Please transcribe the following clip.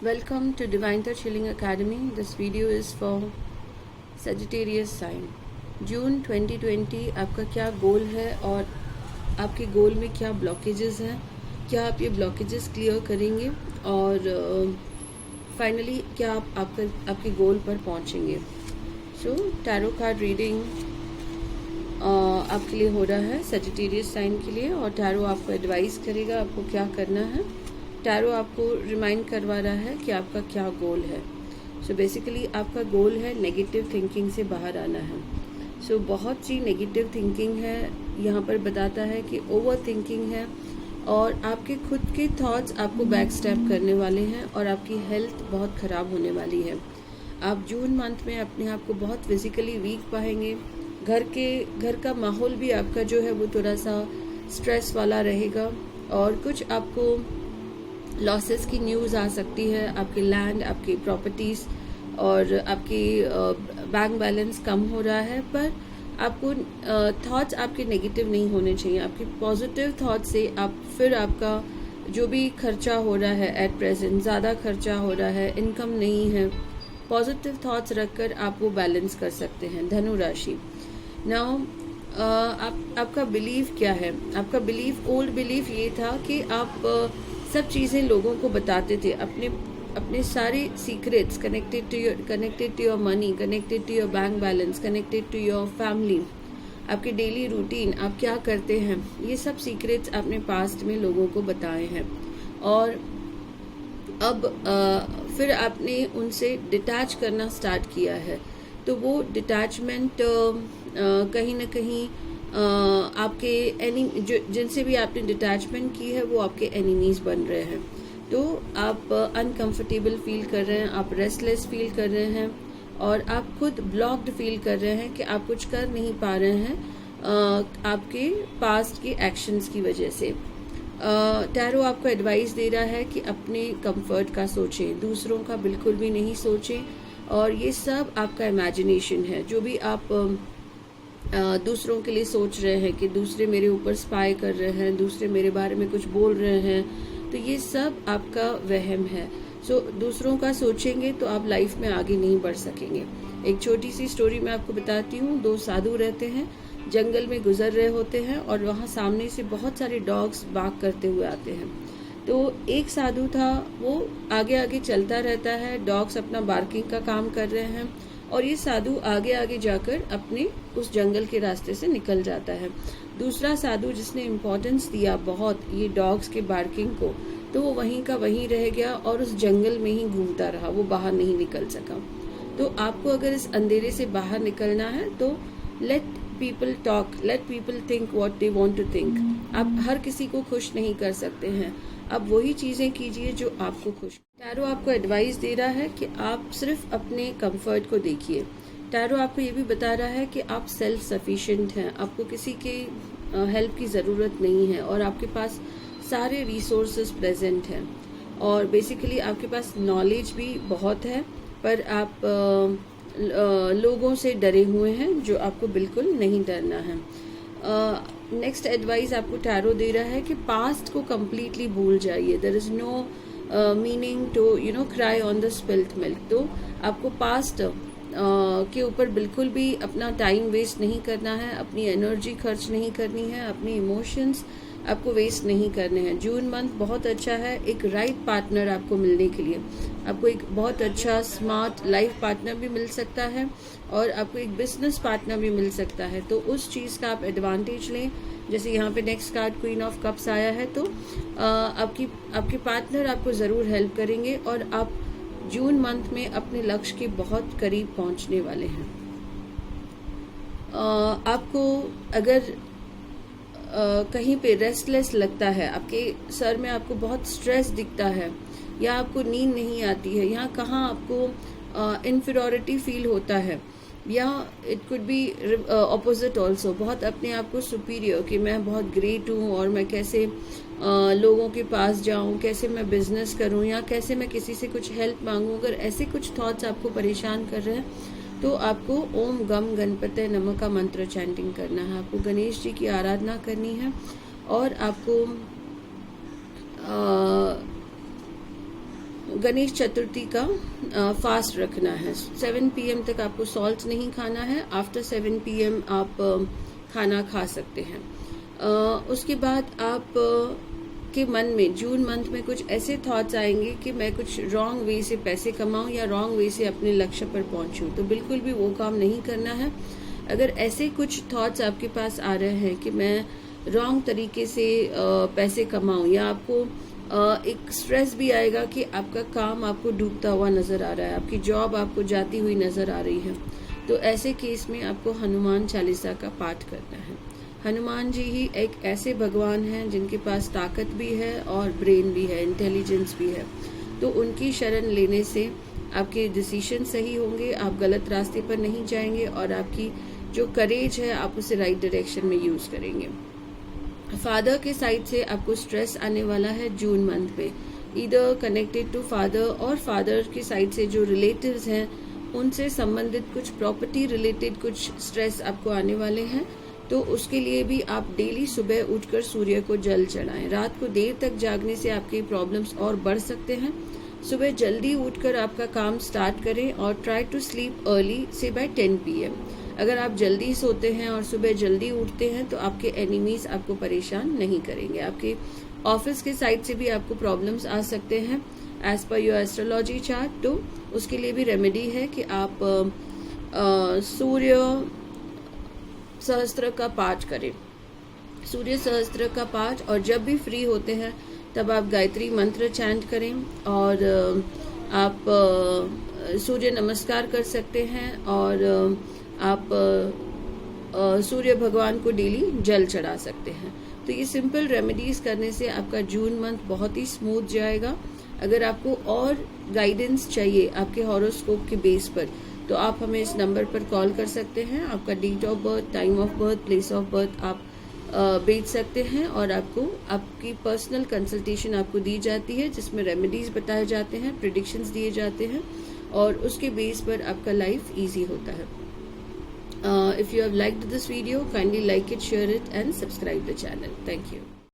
Welcome to Divine Touch Healing Academy. This video is for Sagittarius sign. जून 2020 आपका क्या गोल है और आपके गोल में क्या ब्लॉकेजेस हैं, क्या आप ये ब्लॉकेजेस क्लियर करेंगे और फाइनली क्या आप आपके गोल पर पहुंचेंगे. सो टैरो कार्ड रीडिंग आपके लिए हो रहा है सजिटेरियस साइन के लिए, और टैरो आपको एडवाइस करेगा आपको क्या करना है. टैरो आपको रिमाइंड करवा रहा है कि आपका क्या गोल है. सो बेसिकली आपका गोल है नेगेटिव थिंकिंग से बाहर आना है. सो बहुत सी नेगेटिव थिंकिंग है, यहाँ पर बताता है कि ओवर थिंकिंग है और आपके खुद के थॉट्स आपको बैक स्टेप करने वाले हैं और आपकी हेल्थ बहुत ख़राब होने वाली है. आप जून मंथ में अपने आप को बहुत फिजिकली वीक पाएंगे. घर का माहौल भी आपका जो है वो थोड़ा सा स्ट्रेस वाला रहेगा और कुछ आपको लॉसेस की न्यूज़ आ सकती है. आपके लैंड, आपकी प्रॉपर्टीज़ और आपकी बैंक बैलेंस कम हो रहा है, पर आपको थॉट्स आपके नेगेटिव नहीं होने चाहिए. आपके पॉजिटिव थॉट से आप फिर आपका जो भी खर्चा हो रहा है एट प्रेजेंट, ज़्यादा खर्चा हो रहा है, इनकम नहीं है, पॉजिटिव थॉट्स रखकर आप वो बैलेंस कर सकते हैं. धनु राशि. नाउ आपका बिलीफ क्या है? आपका बिलीफ, ओल्ड बिलीफ ये था कि आप सब चीज़ें लोगों को बताते थे, अपने सारे secrets connected to your money, connected to your bank balance, connected to your family, आपके डेली रूटीन, आप क्या करते हैं, ये सब सीक्रेट्स आपने पास्ट में लोगों को बताए हैं. और अब फिर आपने उनसे डिटैच करना स्टार्ट किया है. तो वो डिटैचमेंट कहीं ना कहीं आपके जिनसे भी आपने डिटैचमेंट की है वो आपके एनिमीज बन रहे हैं. तो आप अनकंफर्टेबल फील कर रहे हैं, आप रेस्टलेस फील कर रहे हैं और आप खुद ब्लॉक्ड फील कर रहे हैं कि आप कुछ कर नहीं पा रहे हैं आपके पास्ट के एक्शंस की वजह से. टैरो आपको एडवाइस दे रहा है कि अपने कंफर्ट का सोचें, दूसरों का बिल्कुल भी नहीं सोचें. और ये सब आपका इमेजिनेशन है. जो भी आप दूसरों के लिए सोच रहे हैं कि दूसरे मेरे ऊपर स्पाई कर रहे हैं, दूसरे मेरे बारे में कुछ बोल रहे हैं, तो ये सब आपका वहम है. सो दूसरों का सोचेंगे तो आप लाइफ में आगे नहीं बढ़ सकेंगे. एक छोटी सी स्टोरी मैं आपको बताती हूँ. दो साधु रहते हैं, जंगल में गुजर रहे होते हैं और वहाँ सामने से बहुत सारे डॉग्स बाग करते हुए आते हैं. तो एक साधु था, वो आगे आगे चलता रहता है, डॉग्स अपना बार्किंग का काम कर रहे हैं और ये साधु आगे आगे जाकर अपने उस जंगल के रास्ते से निकल जाता है. दूसरा साधु जिसने इम्पोर्टेंस दिया बहुत ये डॉग्स के बार्किंग को, तो वो वहीं का वहीं रह गया और उस जंगल में ही घूमता रहा, वो बाहर नहीं निकल सका. तो आपको अगर इस अंधेरे से बाहर निकलना है तो let people talk, let people think what they want to think. आप हर किसी को खुश नहीं कर सकते हैं, आप वही चीज़ें कीजिए जो आपको खुश. टैरो आपको एडवाइस दे रहा है कि आप सिर्फ अपने कंफर्ट को देखिए. टैरो आपको ये भी बता रहा है कि आप सेल्फ सफिशिएंट हैं, आपको किसी के हेल्प की ज़रूरत नहीं है और आपके पास सारे रिसोर्सेज प्रेजेंट हैं और बेसिकली आपके पास नॉलेज भी बहुत है, पर आप लोगों से डरे हुए हैं, जो आपको बिल्कुल नहीं डरना है. नेक्स्ट एडवाइस आपको टैरो दे रहा है कि पास्ट को कम्प्लीटली भूल जाइए. There is no meaning to cry on the spilled milk. तो आपको पास्ट के ऊपर बिल्कुल भी अपना टाइम वेस्ट नहीं करना है, अपनी एनर्जी खर्च नहीं करनी है, अपनी इमोशंस आपको वेस्ट नहीं करने हैं. जून मंथ बहुत अच्छा है एक राइट पार्टनर आपको मिलने के लिए. आपको एक बहुत अच्छा स्मार्ट लाइफ पार्टनर भी मिल सकता है और आपको एक बिजनेस पार्टनर भी मिल सकता है. तो उस चीज़ का आप एडवांटेज लें. जैसे यहाँ पे next card queen of cups आया है, तो आपके पार्टनर आपको ज़रूर हेल्प करेंगे और आप जून मंथ में अपने लक्ष्य के बहुत करीब पहुँचने वाले हैं. आपको अगर कहीं पे रेस्टलेस लगता है, आपके सर में आपको बहुत स्ट्रेस दिखता है या आपको नींद नहीं आती है, यहाँ कहाँ आपको इन्फीरियरिटी फील होता है, या it could be opposite also, बहुत अपने आप को सुपीरियर कि मैं बहुत ग्रेट हूँ और मैं कैसे लोगों के पास जाऊँ, कैसे मैं बिजनेस करूँ या कैसे मैं किसी से कुछ हेल्प मांगूँ. अगर ऐसे कुछ थॉट्स आपको परेशान कर रहे हैं तो आपको ओम गम गणपते नमः का मंत्र चैंटिंग करना है. आपको गणेश जी की आराधना करनी है और आपको गणेश चतुर्थी का फास्ट रखना है। 7 PM तक आपको सॉल्ट नहीं खाना है। आफ्टर 7 PM आप खाना खा सकते हैं। उसके बाद आप के मन में जून मंथ में कुछ ऐसे थॉट्स आएंगे कि मैं कुछ रॉन्ग वे से पैसे कमाऊं या रॉन्ग वे से अपने लक्ष्य पर पहुंचूं, तो बिल्कुल भी वो काम नहीं करना है। अगर ऐसे कुछ थॉट्स आपके पास आ रहे हैं कि मैं रॉन्ग तरीके से पैसे कमाऊं, या आपको एक स्ट्रेस भी आएगा कि आपका काम आपको डूबता हुआ नजर आ रहा है, आपकी जॉब आपको जाती हुई नजर आ रही है, तो ऐसे केस में आपको हनुमान चालीसा का पाठ करना है। हनुमान जी ही एक ऐसे भगवान हैं जिनके पास ताकत भी है और ब्रेन भी है, इंटेलिजेंस भी है। तो उनकी शरण लेने से आपके डिसीजन सही होंगे, आप गलत रास्ते पर नहीं जाएंगे और आपकी जो करेज है आप उसे राइट डायरेक्शन में यूज करेंगे। फादर के साइड से आपको स्ट्रेस आने वाला है जून मंथ में, इधर कनेक्टेड टू फादर, और फादर की साइड से जो रिलेटिव्स हैं उनसे संबंधित कुछ प्रॉपर्टी रिलेटेड कुछ स्ट्रेस आपको आने वाले हैं। तो उसके लिए भी आप डेली सुबह उठकर सूर्य को जल चढ़ाएं। रात को देर तक जागने से आपके प्रॉब्लम्स और बढ़ सकते हैं। सुबह जल्दी उठकर आपका काम स्टार्ट करें और ट्राई टू स्लीप अर्ली से बाय 10 PM। अगर आप जल्दी सोते हैं और सुबह जल्दी उठते हैं तो आपके एनिमीज आपको परेशान नहीं करेंगे। आपके ऑफिस के साइड से भी आपको प्रॉब्लम्स आ सकते हैं as per your astrology chart. तो उसके लिए भी रेमेडी है कि आप सूर्य सहस्त्र का पाठ करें, सूर्य सहस्त्र का पाठ। और जब भी फ्री होते हैं तब आप गायत्री मंत्र चैंट करें और आप सूर्य नमस्कार कर सकते हैं और आप सूर्य भगवान को डेली जल चढ़ा सकते हैं। तो ये सिंपल रेमेडीज करने से आपका जून मंथ बहुत ही स्मूथ जाएगा। अगर आपको और गाइडेंस चाहिए आपके हॉरोस्कोप के बेस पर तो आप हमें इस नंबर पर कॉल कर सकते हैं। आपका date of birth, time of birth, place of birth आप भेज सकते हैं और आपको आपकी पर्सनल कंसल्टेशन आपको दी जाती है जिसमें रेमेडीज बताए जाते हैं, प्रेडिक्शंस दिए जाते हैं और उसके बेस पर आपका लाइफ इजी होता है। If you have liked this video, kindly like it, share it and subscribe the channel. Thank you.